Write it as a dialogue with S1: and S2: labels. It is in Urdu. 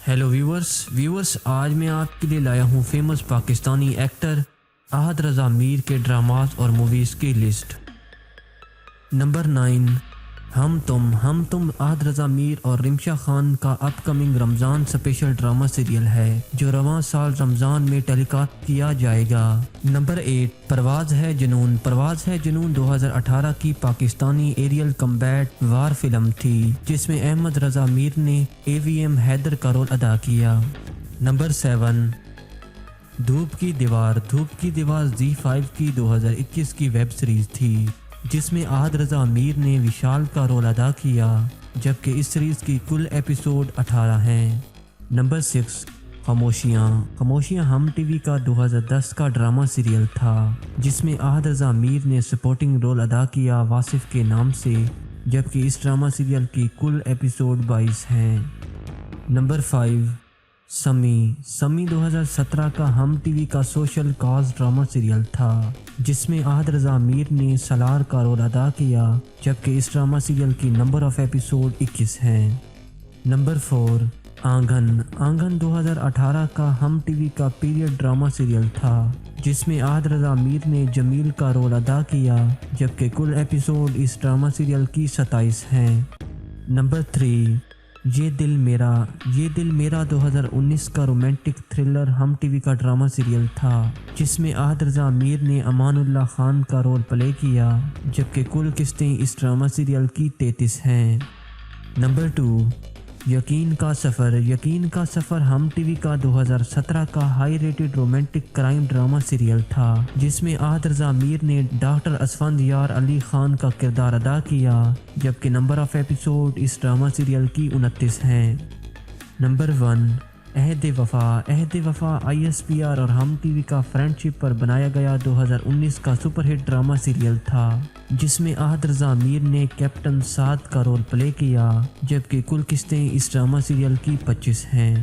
S1: ہیلو ویورس آج میں آپ کے لیے لایا ہوں فیمس پاکستانی ایکٹر احد رضا میر کے ڈراماز اور موویز کی لسٹ۔ نمبر 9، ہم تم احد رضا میر اور رمشا خان کا اپ کمنگ رمضان اسپیشل ڈرامہ سیریل ہے جو رواں سال رمضان میں ٹیلی کاسٹ کیا جائے گا۔ نمبر 8، پرواز ہے جنون 2018 کی پاکستانی ایریل کمبیٹ وار فلم تھی جس میں احمد رضا میر نے AVM حیدر کا رول ادا کیا۔ نمبر 7، دھوپ کی دیوار Z5 کی 2021 کی ویب سیریز تھی جس میں احد رضا میر نے وشال کا رول ادا کیا جبکہ اس سیریز کی کل ایپیسوڈ 18 ہیں۔ نمبر 6، خاموشیاں ہم ٹی وی کا 2010 کا ڈرامہ سیریل تھا جس میں احد رضا میر نے سپورٹنگ رول ادا کیا واصف کے نام سے جبکہ اس ڈرامہ سیریل کی کل ایپیسوڈ 22 ہیں۔ نمبر 5، سمی 2017 کا ہم ٹی وی کا سوشل کاز ڈرامہ سیریل تھا جس میں احد رضا میر نے سالار کا رول ادا کیا جبکہ اس ڈرامہ سیریل کی نمبر آف ایپیسوڈ 21 ہیں۔ نمبر 4، آنگن 2018 کا ہم ٹی وی کا پیریڈ ڈرامہ سیریل تھا جس میں احد رضا میر نے جمیل کا رول ادا کیا جبکہ کل ایپیسوڈ اس ڈرامہ سیریل کی 27 ہیں۔ نمبر 3، یہ دل میرا 2019 کا رومانٹک تھرلر ہم ٹی وی کا ڈرامہ سیریل تھا جس میں احد رضا میر نے امان اللہ خان کا رول پلے کیا جبکہ کل قسطیں اس ڈرامہ سیریل کی 33 ہیں۔ نمبر 2، یقین کا سفر ہم ٹی وی کا 2017 کا high rated romantic crime drama serial تھا جس میں احد رضا میر نے ڈاکٹر اسفند یار علی خان کا کردار ادا کیا جبکہ نمبر آف ایپیسوڈ اس ڈرامہ سیریل کی 29 ہیں۔ نمبر 1، عہد وفا ISPR اور ہم ٹی وی کا فرینڈ شپ پر بنایا گیا 2019 کا سپر ہٹ ڈرامہ سیریل تھا جس میں احد رضا میر نے کیپٹن سعد کا رول پلے کیا جبکہ کل قسطیں اس ڈرامہ سیریل کی 25 ہیں۔